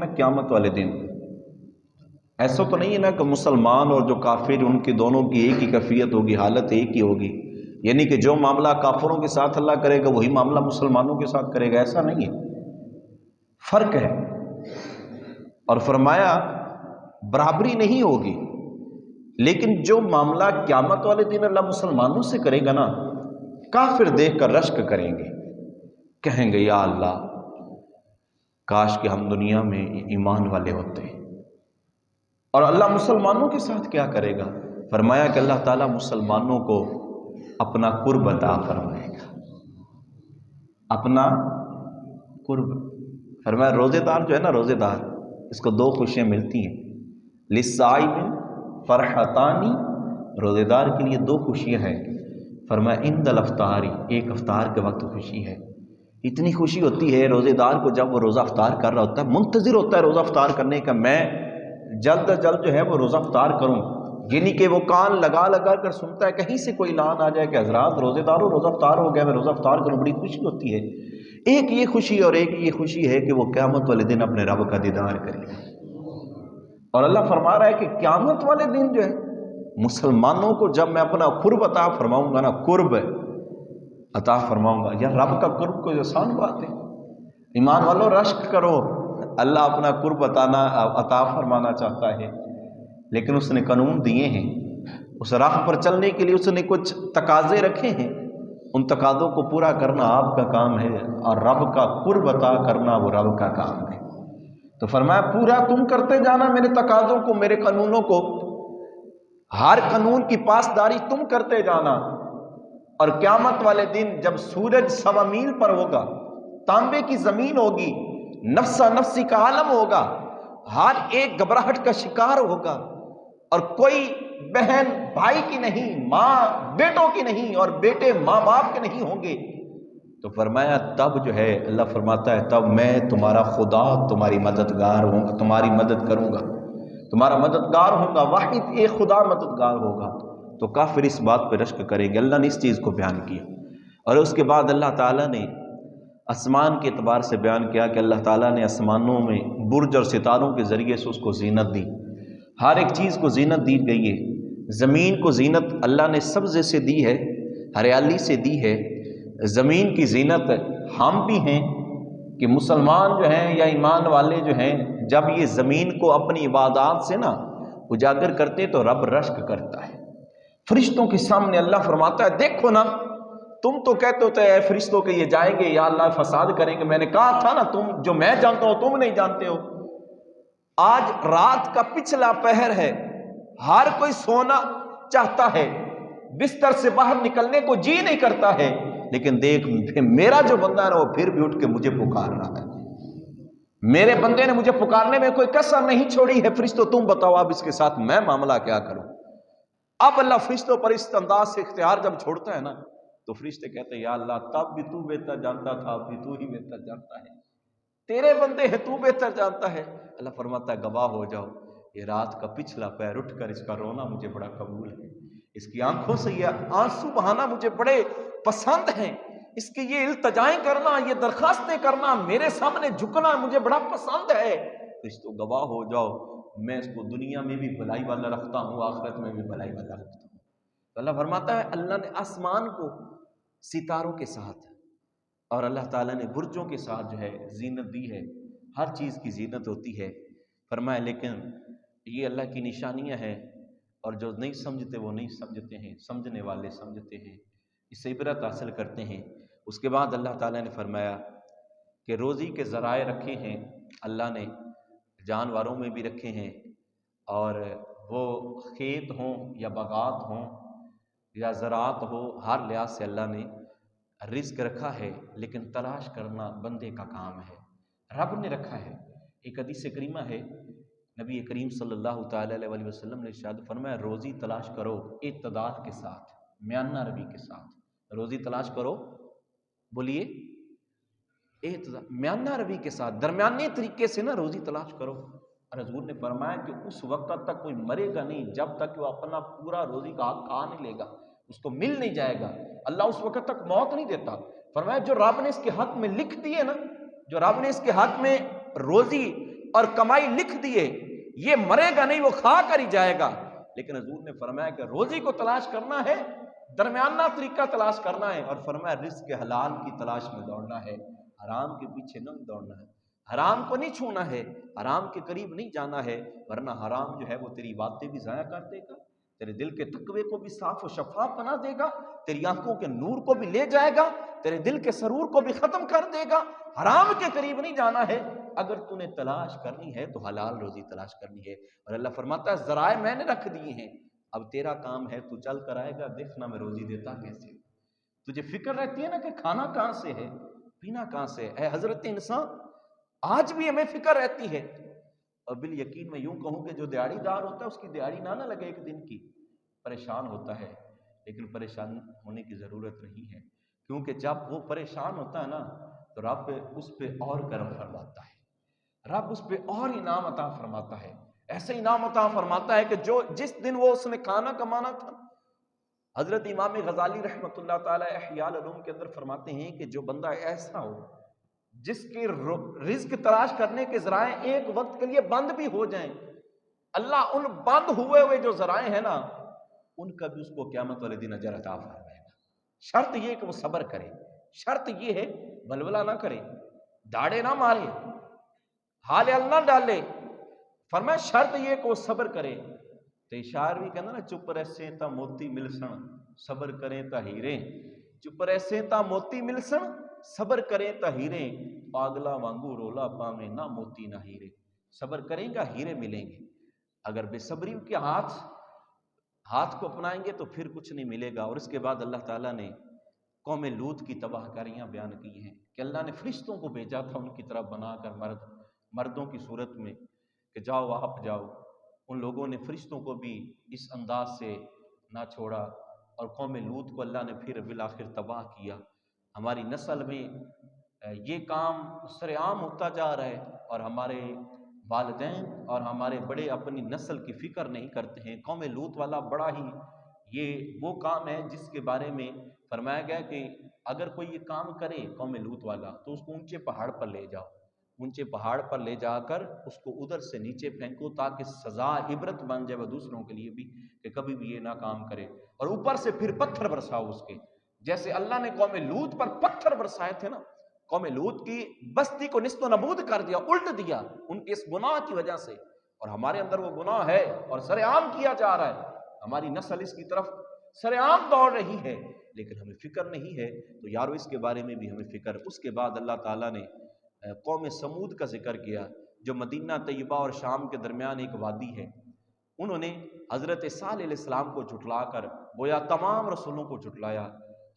نا قیامت والے دن ایسا تو نہیں ہے نا کہ مسلمان اور جو کافر ان کی دونوں کی ایک ہی کیفیت ہوگی، حالت ایک ہی ہوگی، یعنی کہ جو معاملہ کافروں کے ساتھ اللہ کرے گا وہی معاملہ مسلمانوں کے ساتھ کرے گا، ایسا نہیں ہے، فرق ہے۔ اور فرمایا برابری نہیں ہوگی، لیکن جو معاملہ قیامت والے دن اللہ مسلمانوں سے کرے گا نا، کافر دیکھ کر رشک کریں گے، کہیں گے یا اللہ کاش کہ ہم دنیا میں ایمان والے ہوتے۔ اور اللہ مسلمانوں کے ساتھ کیا کرے گا؟ فرمایا کہ اللہ تعالیٰ مسلمانوں کو اپنا قرب عطا فرمائے گا، اپنا قرب۔ فرمایا روزے دار جو ہے نا، روزے دار اس کو دو خوشیاں ملتی ہیں، للصائم فرحتانی، روزے دار کے لیے دو خوشیاں ہیں۔ فرمایا عند الافطار، ایک افطار کے وقت خوشی ہے، اتنی خوشی ہوتی ہے روزے دار کو جب وہ روزہ افطار کر رہا ہوتا ہے، منتظر ہوتا ہے روزہ افطار کرنے کا، میں جلد از جلد جو ہے وہ روزہ افطار کروں، یعنی کہ وہ کان لگا لگا کر سنتا ہے کہیں سے کوئی اعلان آ جائے کہ حضرات روزے داروں روزہ افطار ہو گیا، میں روزہ افطار کروں، بڑی خوشی ہوتی ہے۔ ایک یہ خوشی اور ایک یہ خوشی ہے کہ وہ قیامت والے دن اپنے رب کا دیدار کرے گا۔ اور اللہ فرما رہا ہے کہ قیامت والے دن جو ہے مسلمانوں کو جب میں اپنا قرب عطا فرماؤں گا نا، قرب عطا فرماؤں گا، یا رب کا قرب کوئی آسان بات ہے؟ ایمان والو رشک کرو، اللہ اپنا قرب عطا فرمانا چاہتا ہے، لیکن اس نے قانون دیے ہیں، اس راہ پر چلنے کے لیے اس نے کچھ تقاضے رکھے ہیں، ان تقاضوں کو پورا کرنا آپ کا کام ہے، اور رب کا قرب عطا کرنا وہ رب کا کام ہے۔ تو فرمایا پورا تم کرتے جانا میرے تقاضوں کو، میرے قانونوں کو، ہر قانون کی پاسداری تم کرتے جانا، اور قیامت والے دن جب سورج 1.25 میل پر ہوگا، تانبے کی زمین ہوگی، نفسا نفسی کا عالم ہوگا، ہر ایک گھبراہٹ کا شکار ہوگا، اور کوئی بہن بھائی کی نہیں، ماں بیٹوں کی نہیں، اور بیٹے ماں باپ کے نہیں ہوں گے، تو فرمایا تب جو ہے اللہ فرماتا ہے تب میں تمہارا خدا تمہاری مددگار ہوں گا، تمہاری مدد کروں گا، تمہارا مددگار ہوں گا، واحد ایک خدا مددگار ہوگا۔ تو کافر اس بات پہ رشک کریں گے۔ اللہ نے اس چیز کو بیان کیا، اور اس کے بعد اللہ تعالیٰ نے آسمان کے اعتبار سے بیان کیا کہ اللہ تعالیٰ نے آسمانوں میں برج اور ستاروں کے ذریعے سے اس کو زینت دی، ہر ایک چیز کو زینت دی گئی ہے۔ زمین کو زینت اللہ نے سبزے سے دی ہے، ہریالی سے دی ہے۔ زمین کی زینت ہم بھی ہیں کہ مسلمان جو ہیں یا ایمان والے جو ہیں، جب یہ زمین کو اپنی عبادات سے نا اجاگر کرتے تو رب رشک کرتا ہے۔ فرشتوں کے سامنے اللہ فرماتا ہے دیکھو نا، تم تو کہتے ہوتے اے فرشتوں کہ یہ جائیں گے یا اللہ فساد کریں گے، میں نے کہا تھا نا تم جو میں جانتا ہوں تم نہیں جانتے ہو۔ آج رات کا پچھلا پہر ہے، ہر کوئی سونا چاہتا ہے، بستر سے باہر نکلنے کو جی نہیں کرتا ہے، لیکن دیکھ میرا جو بندہ ہے نا وہ پھر بھی اٹھ کے مجھے پکار رہا ہے، میرے بندے نے مجھے پکارنے میں کوئی کسر نہیں چھوڑی ہے۔ فرشتوں تم بتاؤ اب اس کے ساتھ میں معاملہ کیا کروں؟ اب اللہ فرشتوں پر اس انداز سے اختیار جب چھوڑتا ہے نا تو فرشتے کہتے ہیں یا اللہ تب بھی تو بہتر جانتا تھا، اب بھی تو ہی بہتر جانتا ہے، تیرے بندے ہیں تو بہتر جانتا ہے۔ اللہ فرماتا ہے گواہ ہو جاؤ، یہ رات کا پچھلا پیر اٹھ کر اس کا رونا مجھے بڑا قبول ہے، اس کی آنکھوں سے یہ آنسو بہانا مجھے بڑے پسند ہیں، اس کی یہ التجائیں کرنا، یہ درخواستیں کرنا، میرے سامنے جھکنا مجھے بڑا پسند ہے۔ فرشتوں گواہ ہو جاؤ، میں اس کو دنیا میں بھی بھلائی والا رکھتا ہوں، آخرت میں بھی بھلائی والا رکھتا ہوں۔ تو اللہ فرماتا ہے اللہ نے آسمان کو ستاروں کے ساتھ اور اللہ تعالیٰ نے برجوں کے ساتھ جو ہے زینت دی ہے، ہر چیز کی زینت ہوتی ہے۔ فرمایا لیکن یہ اللہ کی نشانیاں ہیں، اور جو نہیں سمجھتے وہ نہیں سمجھتے ہیں، سمجھنے والے سمجھتے ہیں، اس سے عبرت حاصل کرتے ہیں۔ اس کے بعد اللہ تعالیٰ نے فرمایا کہ روزی کے ذرائع رکھے ہیں اللہ نے، جانوروں میں بھی رکھے ہیں، اور وہ کھیت ہوں یا باغات ہوں یا زراعت ہو، ہر لحاظ سے اللہ نے رزق رکھا ہے، لیکن تلاش کرنا بندے کا کام ہے، رب نے رکھا ہے۔ ایک حدیث کریمہ ہے، نبی کریم صلی اللہ تعالی علیہ وسلم نے ارشاد فرمایا روزی تلاش کرو اعتدال کے ساتھ، میانہ روی کے ساتھ، روزی تلاش کرو، بولیے میانہ روی کے ساتھ، درمیانی طریقے سے نا روزی تلاش کرو۔ اور حضور نے فرمایا کہ اس وقت تک کوئی مرے گا نہیں جب تک کہ وہ اپنا پورا روزی کا حق کھا نہیں لے گا، اس کو مل نہیں جائے گا، اللہ اس وقت تک موت نہیں دیتا۔ فرمایا جو رب نے اس کے حق میں لکھ دیے نا، جو رب نے اس کے حق میں روزی اور کمائی لکھ دیے، یہ مرے گا نہیں، وہ کھا کر ہی جائے گا۔ لیکن حضور نے فرمایا کہ روزی کو تلاش کرنا ہے، درمیانہ طریقہ تلاش کرنا ہے، اور فرمایا رزق کے حلال کی تلاش میں دوڑنا ہے، حرام کے پیچھے نہ دوڑنا ہے، حرام کو نہیں چھونا ہے، حرام کے قریب نہیں جانا ہے، ورنہ حرام جو ہے وہ تیری باتیں بھی ضائع کر دے گا، تیرے دل کے تقوی کو بھی صاف و شفاف بنا دے گا، تیری آنکھوں کے نور کو بھی لے جائے گا، تیرے دل کے سرور کو بھی ختم کر دے گا۔ حرام کے قریب نہیں جانا ہے، اگر تو نے تلاش کرنی ہے تو حلال روزی تلاش کرنی ہے۔ اور اللہ فرماتا ہے ذرائع میں نے رکھ دیے ہیں، اب تیرا کام ہے تو چل کر آئے گا، دیکھنا میں روزی دیتا کیسے۔ تجھے فکر رہتی ہے نا کہ کھانا کہاں سے ہے، پینا کہاں سے ہے۔ اے حضرت انسان، آج بھی ہمیں فکر رہتی ہے، اور بال یقین میں یوں کہوں کہ جو دیہڑی دار ہوتا ہے اس کی دیہڑی نہ لگے ایک دن کی، پریشان ہوتا ہے، لیکن پریشان ہونے کی ضرورت نہیں ہے، کیونکہ جب وہ پریشان ہوتا ہے نا تو رب اس پہ اور کرم فرماتا ہے، رب اس پہ اور انعام عطا فرماتا ہے، ایسے انعام عطا فرماتا ہے کہ جو جس دن وہ اس نے کھانا کمانا تھا۔ حضرت امام غزالی رحمۃ اللہ تعالی احیاء العلوم کے اندر فرماتے ہیں کہ جو بندہ ایسا ہو جس کے رزق تلاش کرنے کے ذرائع ایک وقت کے لیے بند بھی ہو جائیں، اللہ ان بند ہوئے جو ذرائع ہیں نا ان کا بھی اس کو قیامت والے دن اجر عطا فرمائے گا۔ شرط یہ کہ وہ صبر کرے، شرط یہ ہے ولولہ نہ کرے، داڑے نہ مارے، حال نہ ڈالے، فرمایا شرط یہ کہ وہ صبر کرے۔ تو اشار بھی کہنا نا چپ رہسے تا موتی ملسن صبر کریں تا ہیرے، چپ رہسے تا موتی ملسن صبر کریں تا ہیرے، پاگلا وانگو رولا پاویں نہ موتی نہ ہیرے۔ صبر کریں گا ہیرے ملیں گے، اگر بے صبری کے ہاتھ کو اپنائیں گے تو پھر کچھ نہیں ملے گا۔ اور اس کے بعد اللہ تعالیٰ نے قوم لوط کی تباہ کاریاں بیان کی ہیں کہ اللہ نے فرشتوں کو بھیجا تھا ان کی طرف بنا کر مردوں کی صورت میں کہ جاؤ آپ جاؤ، ان لوگوں نے فرشتوں کو بھی اس انداز سے نہ چھوڑا، اور قوم لوط کو اللہ نے پھر بالآخر تباہ کیا۔ ہماری نسل میں یہ کام سر عام ہوتا جا رہا ہے، اور ہمارے والدین اور ہمارے بڑے اپنی نسل کی فکر نہیں کرتے ہیں۔ قوم لوط والا بڑا ہی یہ وہ کام ہے جس کے بارے میں فرمایا گیا کہ اگر کوئی یہ کام کرے قوم لوط والا تو اس کو اونچے پہاڑ پر لے جاؤ، اونچے پہاڑ پر لے جا کر اس کو ادھر سے نیچے پھینکو تاکہ سزا عبرت بن جائے وہ دوسروں کے لیے بھی کہ کبھی بھی یہ نہ کام کرے، اور اوپر سے پھر پتھر برساؤ اس کے، جیسے اللہ نے قوم لوط پر پتھر برسائے تھے نا، قوم لوط کی بستی کو نیست و نابود کر دیا، الٹ دیا ان کے اس گناہ کی وجہ سے، اور ہمارے اندر وہ گناہ ہے اور سر عام کیا جا رہا ہے، ہماری نسل اس کی طرف سر عام دوڑ رہی ہے، لیکن ہمیں فکر نہیں ہے۔ تو یارو اس کے بارے میں بھی ہمیں فکر۔ اس کے بعد اللہ تعالیٰ نے قوم سمود کا ذکر کیا جو مدینہ طیبہ اور شام کے درمیان ایک وادی ہے، انہوں نے حضرت صالح علیہ السلام کو جھٹلا کر گویا تمام رسولوں کو جھٹلایا۔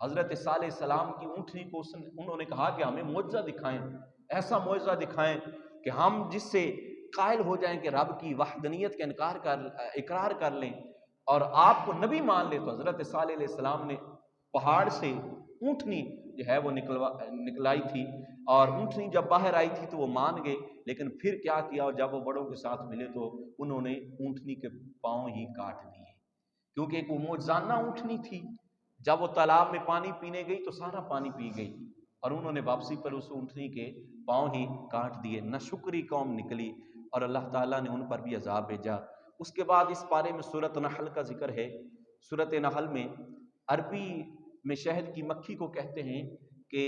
حضرت صالح علیہ السلام کی اونٹنی کو انہوں نے کہا کہ ہمیں معجزہ دکھائیں، ایسا معجزہ دکھائیں کہ ہم جس سے قائل ہو جائیں کہ رب کی وحدانیت کا اقرار کر لیں اور آپ کو نبی مان لیں۔ تو حضرت صالح علیہ السلام نے پہاڑ سے اونٹنی جو ہے وہ نکلائی تھی، اور اونٹنی جب باہر آئی تھی تو وہ مان گئے، لیکن پھر کیا کیا، اور جب وہ بڑوں کے ساتھ ملے تو انہوں نے اونٹنی کے پاؤں ہی کاٹ دیے، کیونکہ ایک وہ معجزانہ اونٹنی تھی، جب وہ تالاب میں پانی پینے گئی تو سارا پانی پی گئی، اور انہوں نے واپسی پر اس اونٹنی کے پاؤں ہی کاٹ دیے۔ نہ شکری قوم نکلی، اور اللہ تعالیٰ نے ان پر بھی عذاب بھیجا۔ اس کے بعد اس بارے میں سورۃ نحل کا ذکر ہے۔ سورۃ نحل میں عربی میں شہد کی مکھی کو کہتے ہیں کہ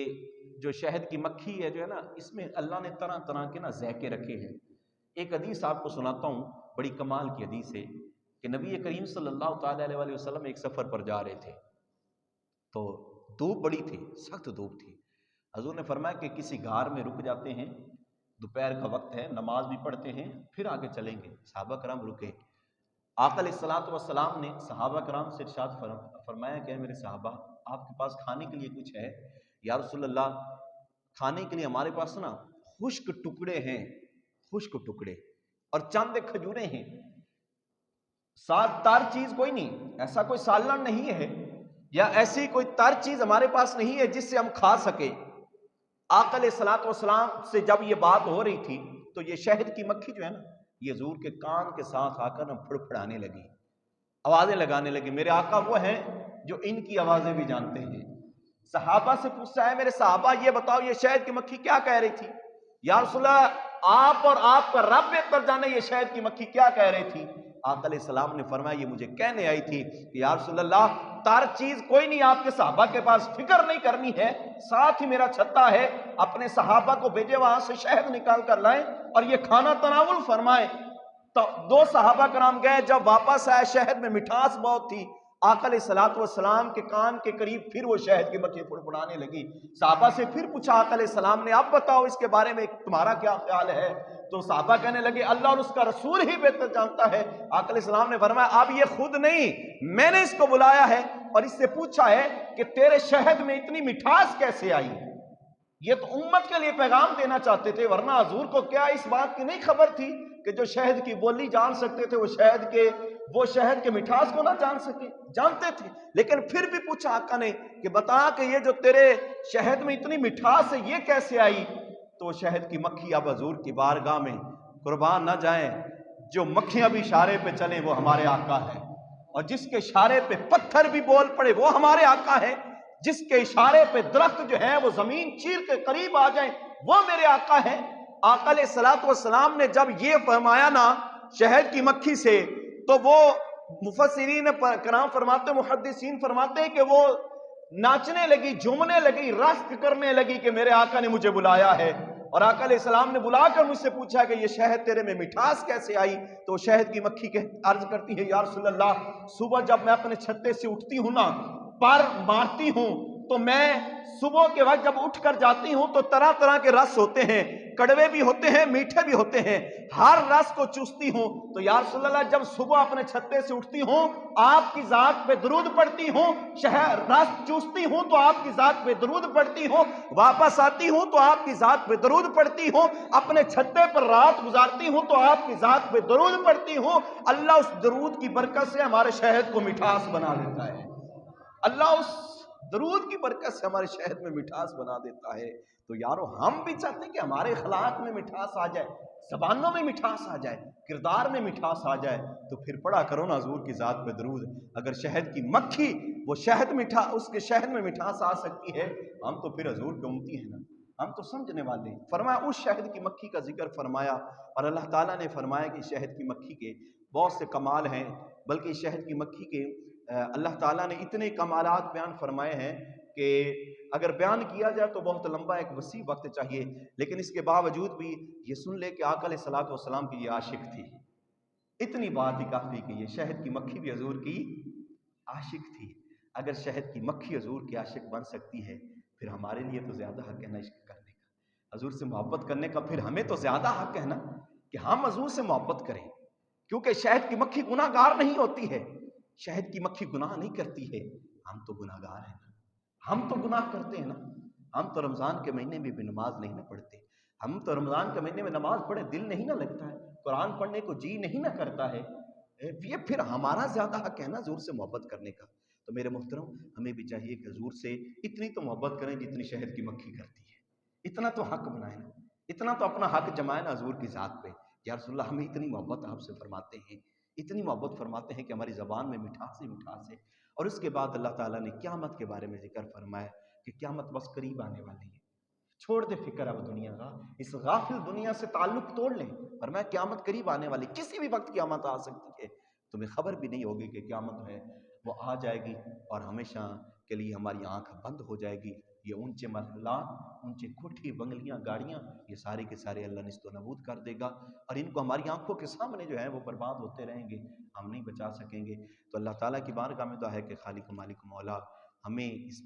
جو شہد کی مکھی ہے جو ہے نا، اس میں اللہ نے طرح طرح کے نا ذائقے رکھے ہیں۔ ایک حدیث آپ کو سناتا ہوں، بڑی کمال کی حدیث ہے کہ نبی کریم صلی اللہ تعالیٰ علیہ وسلم ایک سفر پر جا رہے تھے، تو دھوپ بڑی تھی، سخت دھوپ تھی۔ حضور نے فرمایا کہ کسی غار میں رک جاتے ہیں، دوپہر کا وقت ہے، نماز بھی پڑھتے ہیں، پھر آگے چلیں گے۔ صحابہ کرام رکے۔ آقا علیہ الصلوۃ والسلام نے صحابہ کرام سے ارشاد فرمایا کہ میرے صحابہ، آپ کے پاس کھانے کے لیے کچھ ہے؟ یا رسول اللہ، کھانے کے لیے ہمارے پاس نا خشک ٹکڑے ہیں، خشک ٹکڑے، اور چند کھجوریں ہیں، ساتھ تر چیز کوئی نہیں، ایسا کوئی سالن نہیں ہے یا ایسی کوئی تر چیز ہمارے پاس نہیں ہے جس سے ہم کھا سکے۔ آقا علیہ الصلوۃ والسلام سے جب یہ بات ہو رہی تھی تو یہ شہد کی مکھی جو ہے نا، یہ حضور کے کان کے ساتھ آ کر نا پھڑپھڑانے لگی، آوازیں لگانے لگی۔ میرے آقا وہ ہیں جو ان کی آوازیں بھی جانتے ہیں۔ صحابہ سے پوچھتا ہے، میرے صحابہ یہ بتاؤ یہ شہد کی مکھی کیا کہہ رہی تھی؟ یا رسول اللہ، آپ اور آپ کا رب بہتر جانے یہ شہد کی مکھی کیا کہہ رہی تھی۔ آقا علیہ السلام نے فرمایا یہ مجھے کہنے آئی تھی کہ یا رسول اللہ تار چیز کوئی نہیں آپ کے صحابہ کے پاس، فکر نہیں کرنی ہے، ساتھ ہی میرا چھتا ہے، اپنے صحابہ کو بھیجے وہاں سے شہد نکال کر لائیں اور یہ کھانا تناول فرمائیں۔ تو دو صحابہ کرام گئے، جب واپس آئے شہد میں مٹھاس بہت تھی۔ آقا علیہ السلام کے کان کے قریب پھر وہ شہد کی مکھی پھڑپڑانے لگی۔ صحابہ سے پھر پوچھا آقا علیہ السلام نے، اب بتاؤ اس کے بارے میں تمہارا کیا خیال ہے؟ تو صحابہ کہنے لگے اللہ اور اس کا رسول ہی بہتر جانتا ہے۔ آقا علیہ السلام نے فرمایا اب یہ خود نہیں، میں نے اس کو بلایا ہے اور اس سے پوچھا ہے کہ تیرے شہد میں اتنی مٹھاس کیسے آئی؟ یہ تو امت کے لیے پیغام دینا چاہتے تھے، ورنہ حضور کو کیا اس بات کی نہیں خبر تھی کہ جو شہد کی بولی جان سکتے تھے وہ شہد کے مٹھاس کو نہ جان سکے؟ جانتے تھے، لیکن پھر بھی پوچھا آقا نے کہ بتا کہ یہ جو تیرے شہد میں اتنی مٹھاس ہے یہ کیسے آئی؟ تو شہد کی مکھی اب حضور کی بارگاہ میں قربان نہ جائیں، جو مکھیاں بھی اشارے پہ چلیں وہ ہمارے آقا ہے، اور جس کے اشارے پہ پتھر بھی بول پڑے وہ ہمارے آقا ہے، جس کے اشارے پہ درخت جو ہے وہ زمین چیر کے قریب آ جائیں وہ میرے آقا ہے۔ آقا علیہ السلام نے جب یہ فرمایا نا شہد کی مکھی سے، تو وہ مفسرین کرام فرماتے، محدثین فرماتے ہیں کہ وہ ناچنے لگی، جھومنے لگی، رقص کرنے لگی کہ میرے آقا نے مجھے بلایا ہے۔ اور آقا علیہ السلام نے بلا کر مجھ سے پوچھا کہ یہ شہد تیرے میں مٹھاس کیسے آئی؟ تو شہد کی مکھی کے عرض کرتی ہے یا رسول اللہ صبح جب میں اپنے چھتے سے اٹھتی ہوں نا، پر مارتی ہوں، تو میں صبح کے وقت جب اٹھ کر جاتی ہوں تو طرح طرح کے رس ہوتے ہیں، کڑوے بھی ہوتے ہیں، میٹھے بھی ہوتے ہیں، ہر رس کو چوستی ہوں۔ تو یا رسول اللہ جب صبح اپنے چھتے سے اٹھتی ہوں آپ کی ذات پہ درود پڑھتی ہوں، رس چوستی ہوں تو آپ کی ذات پہ درود پڑھتی ہوں، واپس آتی ہوں تو آپ کی ذات پہ درود پڑھتی ہوں، اپنے چھتے پر رات گزارتی ہوں تو آپ کی ذات پہ درود پڑھتی ہوں۔ اللہ اس درود کی برکت سے ہمارے شہد کو مٹھاس بنا دیتا ہے، اللہ اس درود کی برکت سے ہمارے شہد میں مٹھاس بنا دیتا ہے۔ تو یارو ہم بھی چاہتے ہیں کہ ہمارے اخلاق میں مٹھاس آ جائے، زبانوں میں مٹھاس آ جائے، کردار میں مٹھاس آ جائے، تو پھر پڑھا کرو نا حضور کی ذات پہ درود۔ اگر شہد کی مکھی وہ شہد اس کے شہد میں مٹھاس آ سکتی ہے، ہم تو پھر حضور کے امتی ہیں نا، ہم تو سمجھنے والے ہیں۔ فرمایا اس شہد کی مکھی کا ذکر فرمایا، اور اللہ تعالیٰ نے فرمایا کہ شہد کی مکھی کے بہت سے کمال ہیں، بلکہ شہد کی مکھی کے اللہ تعالیٰ نے اتنے کمالات بیان فرمائے ہیں کہ اگر بیان کیا جائے تو بہت لمبا ایک وسیع وقت چاہیے، لیکن اس کے باوجود بھی یہ سن لے کہ آقا علیہ السلام کی یہ عاشق تھی، اتنی بات ہی کافی کہ یہ شہد کی مکھی بھی حضور کی عاشق تھی۔ اگر شہد کی مکھی حضور کی عاشق بن سکتی ہے، پھر ہمارے لیے تو زیادہ حق ہے نا عشق کرنے کا، حضور سے محبت کرنے کا، پھر ہمیں تو زیادہ حق ہے نا کہ ہم حضور سے محبت کریں، کیونکہ شہد کی مکھی گناہ گار نہیں ہوتی ہے، شہد کی مکھی گناہ نہیں کرتی ہے، ہم تو گناہ گار ہیں نا، ہم تو گناہ کرتے ہیں نا، ہم تو رمضان کے مہینے میں بھی نماز نہیں نہ پڑھتے، ہم تو رمضان کے مہینے میں نماز پڑھے دل نہیں نہ لگتا ہے، قرآن پڑھنے کو جی نہیں نہ کرتا ہے، یہ پھر ہمارا زیادہ حق ہے نا حضور سے محبت کرنے کا۔ تو میرے محترم ہمیں بھی چاہیے کہ حضور سے اتنی تو محبت کریں جتنی شہد کی مکھی کرتی ہے، اتنا تو حق بنائیں نا، اتنا تو اپنا حق جمائیں نا حضور کی ذات پہ۔ یا رسول اللہ ہمیں اتنی محبت آپ سے فرماتے ہیں، اتنی محبت فرماتے ہیں کہ ہماری زبان میں مٹھاس ہی مٹھاس ہے۔ اور اس کے بعد اللہ تعالیٰ نے قیامت کے بارے میں ذکر فرمایا کہ قیامت بس قریب آنے والی ہے، چھوڑ دے فکر اب دنیا کا، اس غافل دنیا سے تعلق توڑ لیں، فرمایا قیامت قریب آنے والی، کسی بھی وقت قیامت آ سکتی ہے، تمہیں خبر بھی نہیں ہوگی کہ قیامت ہے وہ آ جائے گی، اور ہمیشہ کے لیے ہماری آنکھ بند ہو جائے گی۔ یہ اونچے محلات، اونچے کوٹھی، بنگلیاں، گاڑیاں، یہ سارے کے سارے اللہ نیست و نابود کر دے گا، اور ان کو ہماری آنکھوں کے سامنے جو ہے وہ برباد ہوتے رہیں گے، ہم نہیں بچا سکیں گے۔ تو اللہ تعالیٰ کی بارگاہ میں دعا ہے کہ خالق مالک مولا ہمیں اس پہ